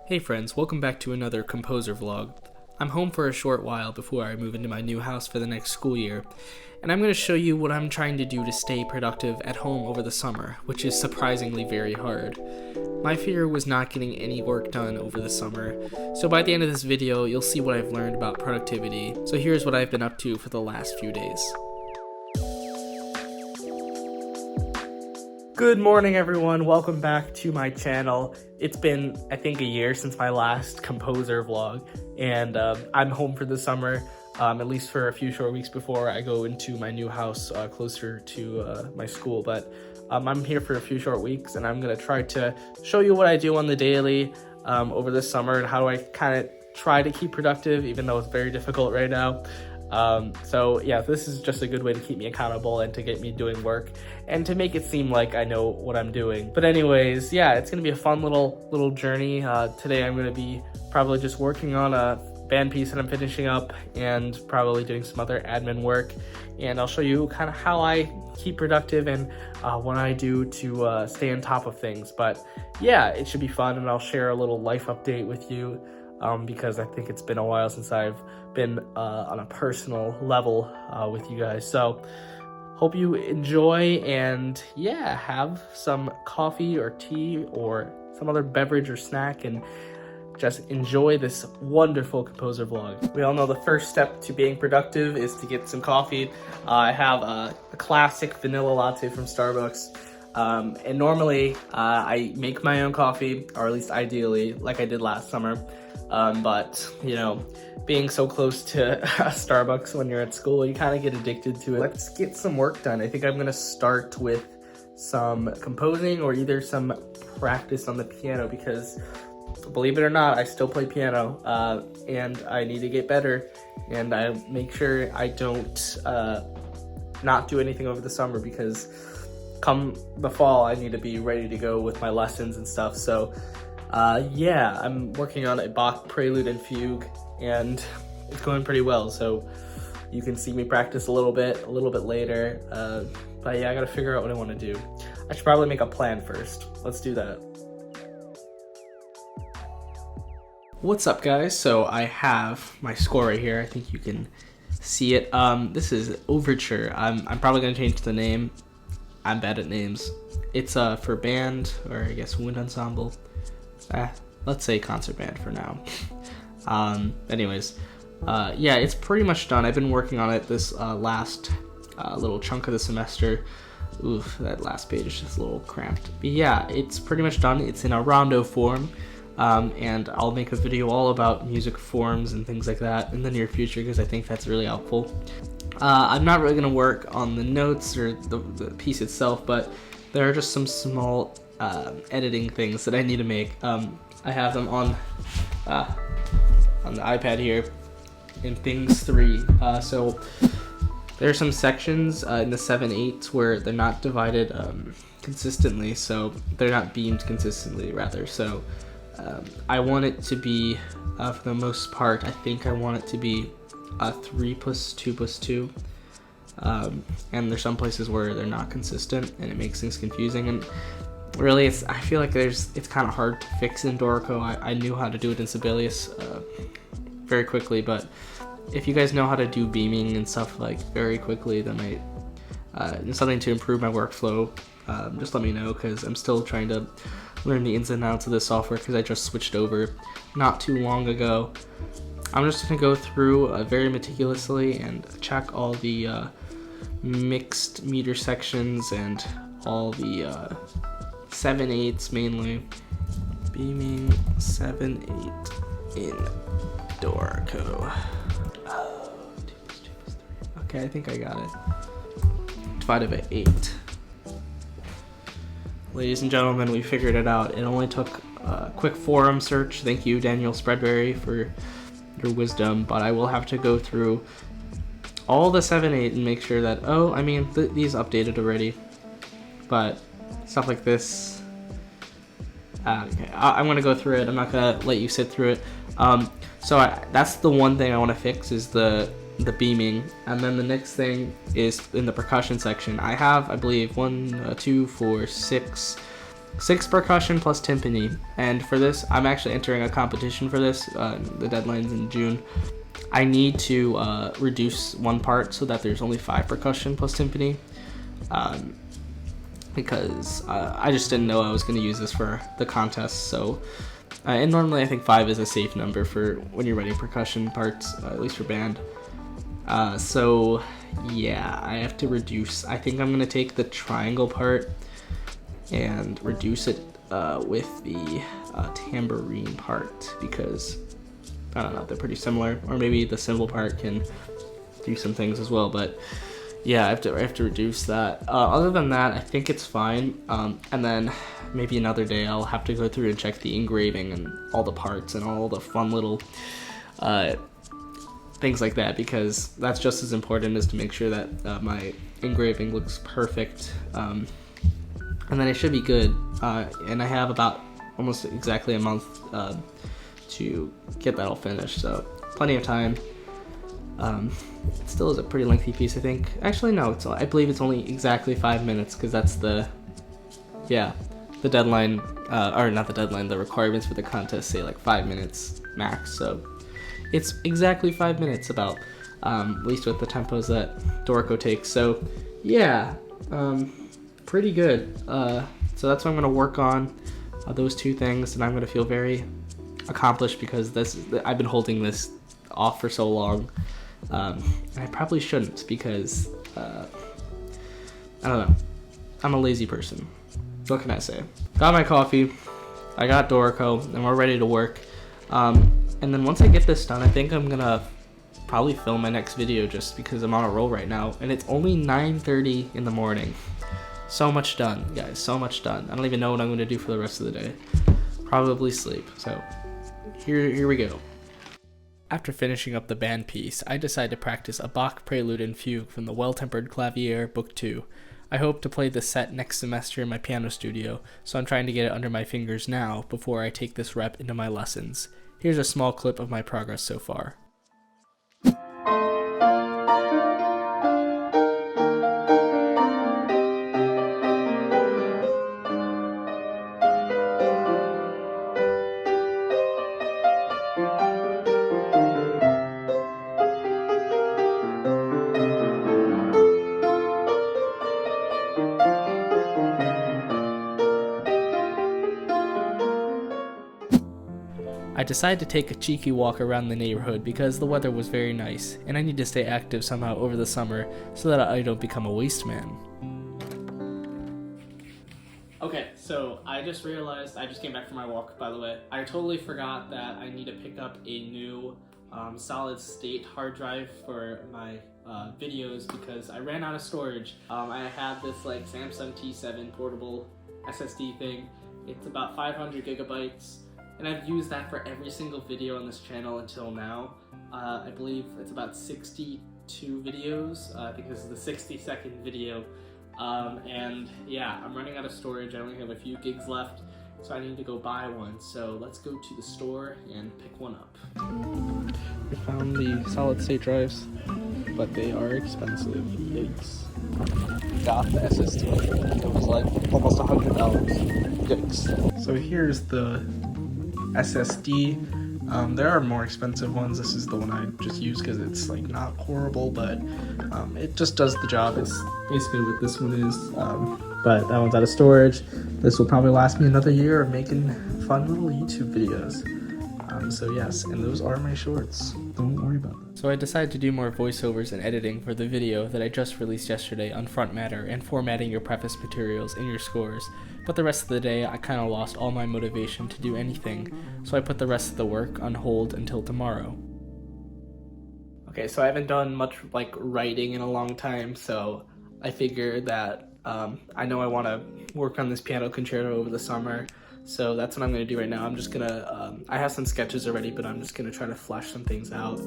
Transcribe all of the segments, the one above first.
Hey friends, welcome back to another composer vlog. I'm home for a short while before I move into my new house for the next school year, and I'm going to show you what I'm trying to do to stay productive at home over the summer, which is surprisingly very hard. My fear was not getting any work done over the summer, so by the end of this video you'll see what I've learned about productivity, so here's what I've been up to for the last few days. Good morning everyone, welcome back to my channel. It's been, I think, a year since my last composer vlog, and I'm home for the summer, at least for a few short weeks before I go into my new house closer to my school. But I'm here for a few short weeks, and I'm going to try to show you what I do on the daily over the summer, and how do I kind of try to keep productive, even though it's very difficult right now. So yeah, this is just a good way to keep me accountable and to get me doing work and to make it seem like I know what I'm doing. But anyways, yeah, it's gonna be a fun little journey. Today I'm gonna be probably just working on a band piece that I'm finishing up and probably doing some other admin work, and I'll show you kind of how I keep productive and what I do to stay on top of things. But yeah, it should be fun, and I'll share a little life update with you because I think it's been a while since I've been on a personal level with you guys. So hope you enjoy, and yeah, have some coffee or tea or some other beverage or snack and just enjoy this wonderful composer vlog. We all know the first step to being productive is to get some coffee. I have a classic vanilla latte from Starbucks. And normally I make my own coffee, or at least ideally, like I did last summer. But you know, being so close to Starbucks when you're at school, you kind of get addicted to it. Let's get some work done. I think I'm gonna start with some composing or either some practice on the piano, because believe it or not, I still play piano, and I need to get better, and I make sure I don't not do anything over the summer, because come the fall I need to be ready to go with my lessons and stuff. So yeah, I'm working on a Bach prelude and fugue, and it's going pretty well, so you can see me practice a little bit later. But yeah, I gotta figure out what I want to do. I should probably make a plan first. Let's do that. What's up guys? So I have my score right here. I think you can see it. This is Overture. I'm probably gonna change the name. I'm bad at names. It's for band, or I guess wind ensemble. Let's say concert band for now. Anyways, yeah, it's pretty much done. I've been working on it this last little chunk of the semester. Oof, that last page is just a little cramped. But yeah, it's pretty much done. It's in a rondo form, and I'll make a video all about music forms and things like that in the near future, because I think that's really helpful. I'm not really going to work on the notes or the piece itself, but there are just some small editing things that I need to make. I have them on the iPad here in Things 3. So there are some sections in the 7/8 where they're not divided consistently, so they're not beamed consistently, rather. So I want it to be, for the most part, I think I want it to be 3 plus 2 plus 2. And there's some places where they're not consistent, and it makes things confusing. And really, I feel like it's kind of hard to fix in Dorico. I knew how to do it in Sibelius very quickly, but if you guys know how to do beaming and stuff like very quickly, then it's something to improve my workflow. Just let me know, because I'm still trying to learn the ins and outs of this software, because I just switched over not too long ago. I'm just going to go through very meticulously and check all the mixed meter sections and all the 7/8 mainly. Beaming 7/8 in Dorico. Oh, 2 plus 2 plus 3. Okay, I think I got it. Divided by 8. Ladies and gentlemen, we figured it out. It only took a quick forum search. Thank you, Daniel Spreadberry, for your wisdom, but I will have to go through all the 7/8 and make sure that, these updated already, but stuff like this, okay, I'm gonna go through it. I'm not gonna let you sit through it. So that's the one thing I want to fix, is the beaming, and then the next thing is in the percussion section. I have, I believe, 1, 2, 4, 6 6 percussion plus timpani. And for this, I'm actually entering a competition for this. The deadline's in June. I need to reduce one part so that there's only 5 percussion plus timpani. Because I just didn't know I was going to use this for the contest. So, and normally I think 5 is a safe number for when you're writing percussion parts, at least for band. So yeah, I have to reduce. I think I'm going to take the triangle part and reduce it with the tambourine part, because I don't know, they're pretty similar. Or maybe the cymbal part can do some things as well, but yeah, I have to reduce that. Other than that, I think it's fine. And then maybe another day I'll have to go through and check the engraving and all the parts and all the fun little things like that, because that's just as important as to make sure that my engraving looks perfect. And then it should be good. And I have about almost exactly a month to get that all finished, so plenty of time. It still is a pretty lengthy piece, I think. Actually, no, I believe it's only exactly 5 minutes, because that's the deadline, or not the deadline, the requirements for the contest say like 5 minutes max, so it's exactly 5 minutes about, at least with the tempos that Dorico takes. So yeah, pretty good. So that's what I'm going to work on, those 2 things, and I'm going to feel very accomplished, because I've been holding this off for so long. And I probably shouldn't, because I don't know, I'm a lazy person. What can I say? Got my coffee, I got Dorico, and we're ready to work. And then once I get this done, I think I'm gonna probably film my next video, just because I'm on a roll right now, and it's only 9:30 in the morning. So much done, guys, so much done. I don't even know what I'm gonna do for the rest of the day. Probably sleep. So here we go. After finishing up the band piece, I decided to practice a Bach Prelude and Fugue from the Well-Tempered Clavier, Book 2. I hope to play this set next semester in my piano studio, so I'm trying to get it under my fingers now before I take this rep into my lessons. Here's a small clip of my progress so far. I decided to take a cheeky walk around the neighborhood because the weather was very nice, and I need to stay active somehow over the summer so that I don't become a waste man. Okay, so I just realized, I just came back from my walk, by the way. I totally forgot that I need to pick up a new solid state hard drive for my videos, because I ran out of storage. I have this like Samsung T7 portable SSD thing. It's about 500 gigabytes. And I've used that for every single video on this channel until now. I believe it's about 62 videos. I think this is the 62nd video. And yeah, I'm running out of storage. I only have a few gigs left, so I need to go buy one. So let's go to the store and pick one up. We found the solid state drives, but they are expensive. Yikes. Got the SSD. It was like almost $100. Yikes. So here's the SSD. There are more expensive ones. This is the one I just use because it's like not horrible, but it just does the job. It's basically what this one is, but that one's out of storage. This will probably last me another year of making fun little YouTube videos. So yes, and those are my shorts. Don't worry about that. So I decided to do more voiceovers and editing for the video that I just released yesterday on Front Matter and formatting your preface materials in your scores. But the rest of the day, I kind of lost all my motivation to do anything, so I put the rest of the work on hold until tomorrow. Okay, so I haven't done much like writing in a long time, so I figured that I know I want to work on this piano concerto over the summer, so that's what I'm going to do right now. I'm just going to, I have some sketches already, but I'm just going to try to flesh some things out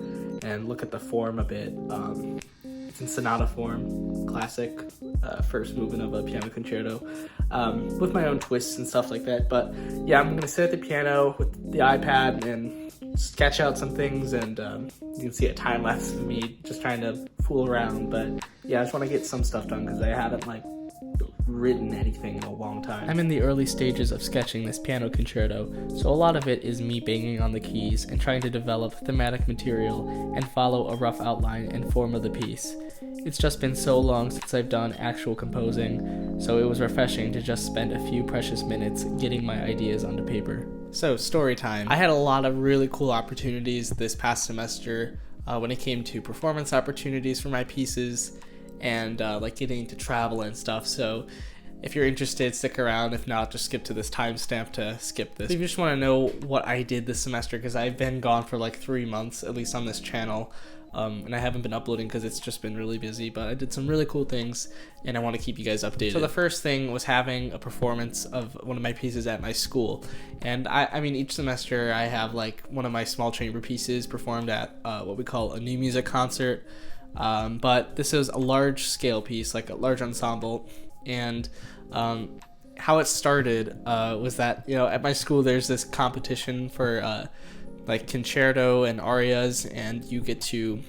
and look at the form a bit. It's in sonata form, classic first movement of a piano concerto, with my own twists and stuff like that. But yeah, I'm going to sit at the piano with the iPad and sketch out some things, and you can see a time lapse of me just trying to fool around. But yeah, I just want to get some stuff done because I haven't like written anything in a long time. I'm in the early stages of sketching this piano concerto, so a lot of it is me banging on the keys and trying to develop thematic material and follow a rough outline and form of the piece. It's just been so long since I've done actual composing, so it was refreshing to just spend a few precious minutes getting my ideas onto paper. So, story time. I had a lot of really cool opportunities this past semester when it came to performance opportunities for my pieces and like getting to travel and stuff. So if you're interested, stick around. If not, just skip to this timestamp to skip this. If you just want to know what I did this semester, because I've been gone for like 3 months, at least on this channel, and I haven't been uploading because it's just been really busy, but I did some really cool things and I want to keep you guys updated. So the first thing was having a performance of one of my pieces at my school. And I mean, each semester I have like one of my small chamber pieces performed at what we call a new music concert. But this is a large scale piece, like a large ensemble. And how it started was that, at my school there's this competition for like concerto and arias, and you get to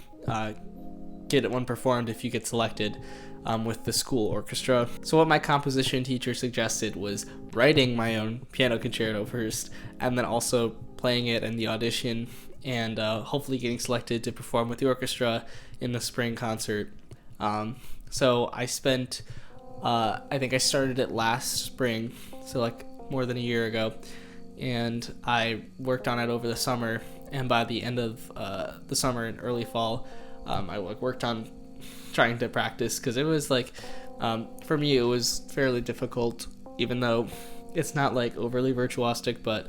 get one performed if you get selected with the school orchestra. So what my composition teacher suggested was writing my own piano concerto first, and then also playing it in the audition, and hopefully getting selected to perform with the orchestra in the spring concert. So I spent, I think I started it last spring, so like more than a year ago, and I worked on it over the summer, and by the end of the summer and early fall, I worked on trying to practice, because it was like, for me it was fairly difficult, even though it's not like overly virtuosic, but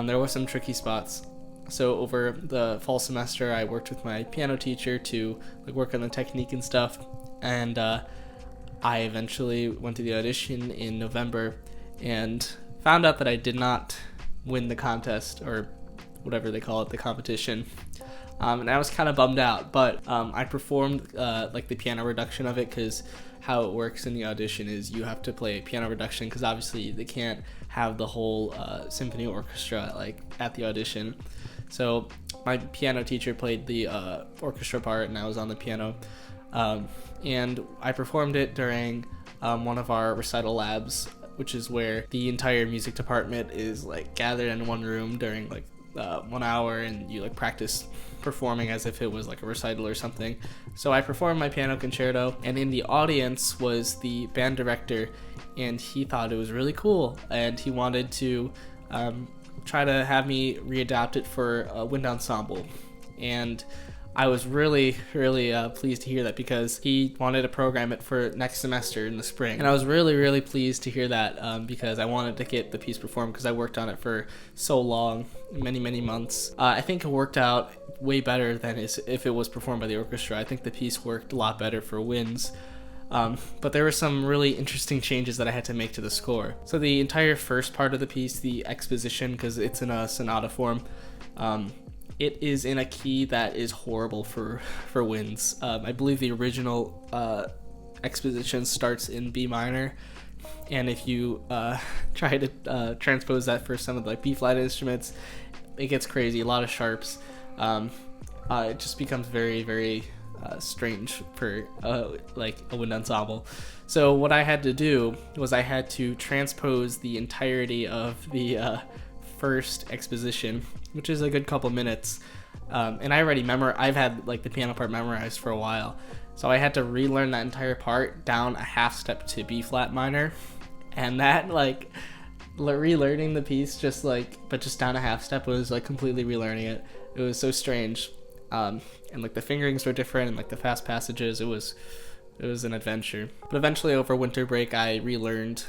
there were some tricky spots. So over the fall semester, I worked with my piano teacher to like work on the technique and stuff, and I eventually went to the audition in November and found out that I did not win the contest, or whatever they call it, the competition. And I was kind of bummed out, but I performed like the piano reduction of it, because how it works in the audition is you have to play a piano reduction, because obviously they can't have the whole symphony orchestra like at the audition. So my piano teacher played the orchestra part, and I was on the piano, and I performed it during one of our recital labs, which is where the entire music department is like gathered in one room during like 1 hour, and you like practice performing as if it was like a recital or something. So I performed my piano concerto, and in the audience was the band director, and he thought it was really cool, and he wanted to try to have me readapt it for a wind ensemble. And I was really, really pleased to hear that, because he wanted to program it for next semester in the spring. And I was really, really pleased to hear that, because I wanted to get the piece performed, because I worked on it for so long, many, many months. I think it worked out way better than if it was performed by the orchestra. I think the piece worked a lot better for winds. But there were some really interesting changes that I had to make to the score. So the entire first part of the piece, the exposition, because it's in a sonata form, it is in a key that is horrible for winds. I believe the original exposition starts in B minor, and if you try to transpose that for some of the like B flat instruments, it gets crazy. A lot of sharps. It just becomes very, very strange for like a wind ensemble. So what I had to do was I had to transpose the entirety of the first exposition, which is a good couple minutes, and I've had like the piano part memorized for a while, so I had to relearn that entire part down a half step to B flat minor, and that like relearning the piece just down a half step was like completely relearning it. It was so strange, and like the fingerings were different, and like the fast passages, it was an adventure. But eventually over winter break I relearned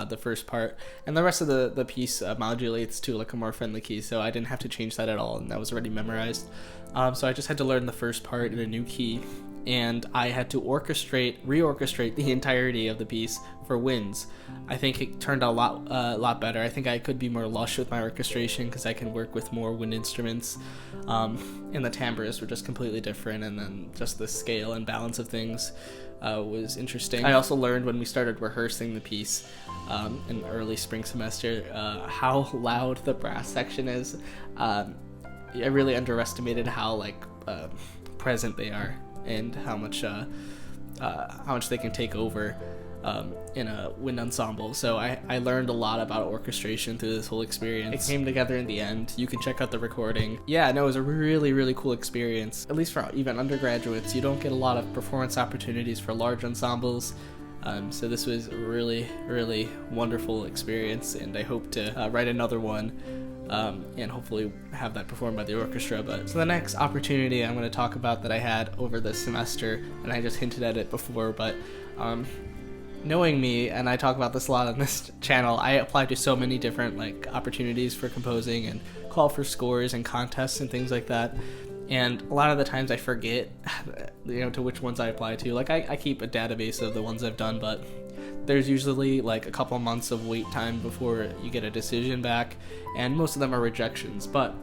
the first part, and the rest of the piece modulates to like a more friendly key, so I didn't have to change that at all, and that was already memorized. So I just had to learn the first part in a new key, and I had to reorchestrate the entirety of the piece for winds. I think it turned out a lot better. I think I could be more lush with my orchestration, because I can work with more wind instruments, and the timbres were just completely different, and then just the scale and balance of things was interesting. I also learned when we started rehearsing the piece in early spring semester how loud the brass section is. I really underestimated how like present they are, and how much they can take over. in a wind ensemble. So I learned a lot about orchestration through this whole experience. It came together in the end. You can check out the recording. Yeah, no, it was a really, really cool experience. At least for even undergraduates, you don't get a lot of performance opportunities for large ensembles. So this was a really, really wonderful experience, and I hope to write another one and hopefully have that performed by the orchestra. But so the next opportunity I'm going to talk about that I had over this semester, and I just hinted at it before, but knowing me, and I talk about this a lot on this channel, I apply to so many different like opportunities for composing and call for scores and contests and things like that. And a lot of the times I forget, to which ones I apply to. Like I keep a database of the ones I've done, but there's usually like a couple months of wait time before you get a decision back, and most of them are rejections. But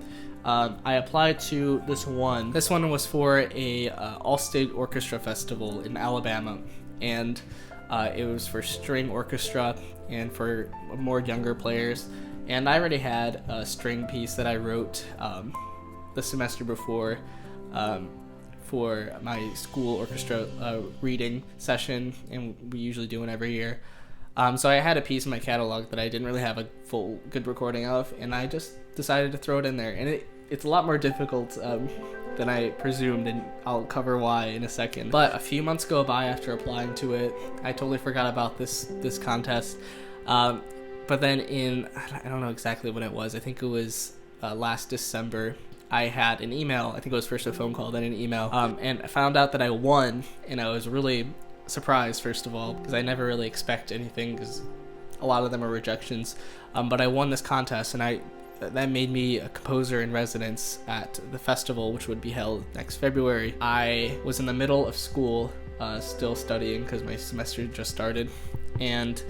I applied to this one. This one was for a all-state orchestra festival in Alabama, and it was for string orchestra and for more younger players. And I already had a string piece that I wrote the semester before for my school orchestra reading session, and we usually do one every year. So I had a piece in my catalog that I didn't really have a full good recording of, and I just decided to throw it in there. And it's a lot more difficult than I presumed, and I'll cover why in a second. But a few months go by after applying to it. I totally forgot about this contest. But then I don't know exactly when it was. I think it was last December. I had an email. I think it was first a phone call, then an email, and I found out that I won, and I was really surprised, first of all, because I never really expect anything, because a lot of them are rejections. But I won this contest, and that made me a composer in residence at the festival, which would be held next February. I was in the middle of school, still studying because my semester just started, and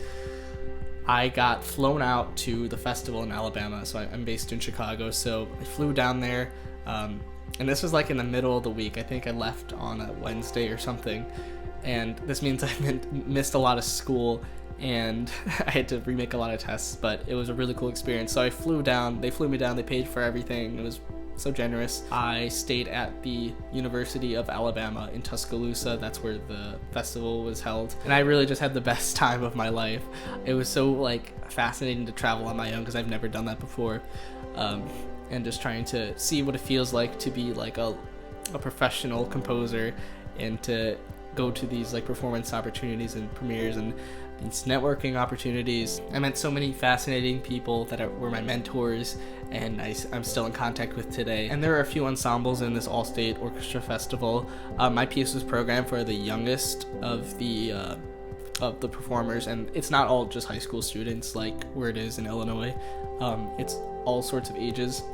I got flown out to the festival in Alabama. So I'm based in Chicago, so I flew down there, and this was like in the middle of the week. I think I left on a Wednesday or something, and this means I missed a lot of school, and I had to remake a lot of tests, but it was a really cool experience. So I flew down, they flew me down, they paid for everything. It was so generous. I stayed at the University of Alabama in Tuscaloosa. That's where the festival was held, and I really just had the best time of my life. It was so like fascinating to travel on my own, because I've never done that before, and just trying to see what it feels like to be like a professional composer, and to go to these like performance opportunities and premieres and these networking opportunities. I met so many fascinating people that were my mentors, and I'm still in contact with today. And there are a few ensembles in this all-state orchestra festival. My piece was programmed for the youngest of the performers, and it's not all just high school students like where it is in Illinois. It's all sorts of ages,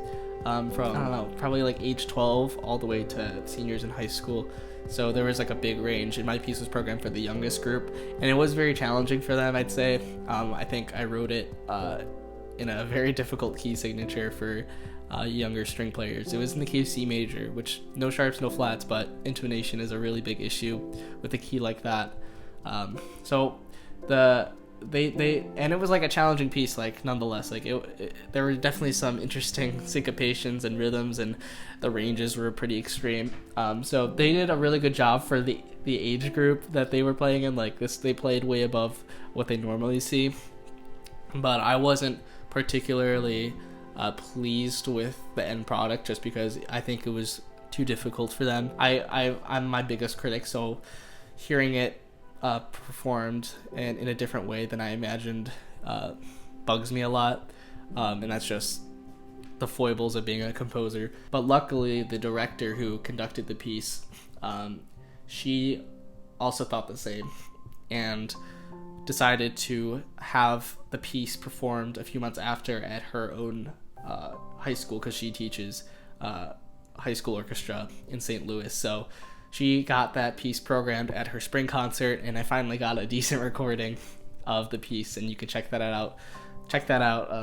from I don't know, probably like age 12 all the way to seniors in high school. So there was like a big range, and my piece was programmed for the youngest group, and it was very challenging for them, I'd say. I think I wrote it in a very difficult key signature for younger string players. It was in the key of C major, which no sharps, no flats, but intonation is a really big issue with a key like that. So and it was like a challenging piece, like nonetheless, like there were definitely some interesting syncopations and rhythms, and the ranges were pretty extreme. So they did a really good job for the age group that they were playing in. Like this, they played way above what they normally see, but I wasn't particularly pleased with the end product, just because I think it was too difficult for them. I'm my biggest critic, so hearing it performed and in a different way than I imagined bugs me a lot, and that's just the foibles of being a composer. But luckily, the director who conducted the piece, she also thought the same, and decided to have the piece performed a few months after at her own high school, because she teaches high school orchestra in St. Louis. So she got that piece programmed at her spring concert, and I finally got a decent recording of the piece, and you can check that out.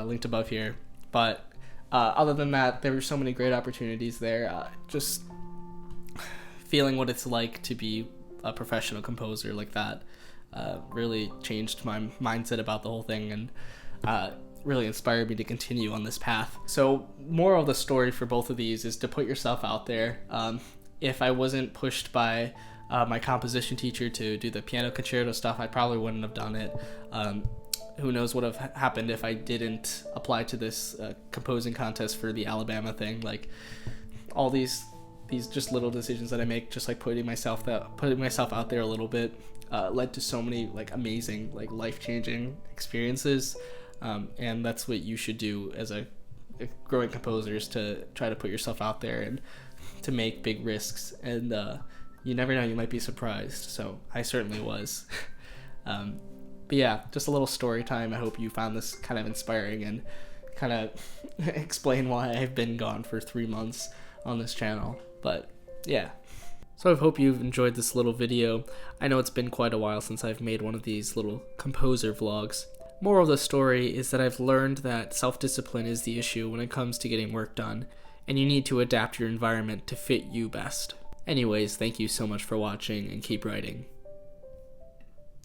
Linked above here. But other than that, there were so many great opportunities there. Just feeling what it's like to be a professional composer like that really changed my mindset about the whole thing, and really inspired me to continue on this path. So moral of the story for both of these is to put yourself out there. If I wasn't pushed by my composition teacher to do the piano concerto stuff, I probably wouldn't have done it. Who knows what would have happened if I didn't apply to this composing contest for the Alabama thing. Like, all these just little decisions that I make, just like putting myself out there a little bit, led to so many like amazing, like life-changing experiences. And that's what you should do as a growing composer, is to try to put yourself out there and to make big risks. And you never know, you might be surprised. So I certainly was. But yeah, just a little story time. I hope you found this kind of inspiring and kind of explain why I've been gone for 3 months on this channel. But yeah, so I hope you've enjoyed this little video. I know it's been quite a while since I've made one of these little composer vlogs. Moral of the story is that I've learned that self-discipline is the issue when it comes to getting work done, and you need to adapt your environment to fit you best. Anyways, thank you so much for watching, and keep writing.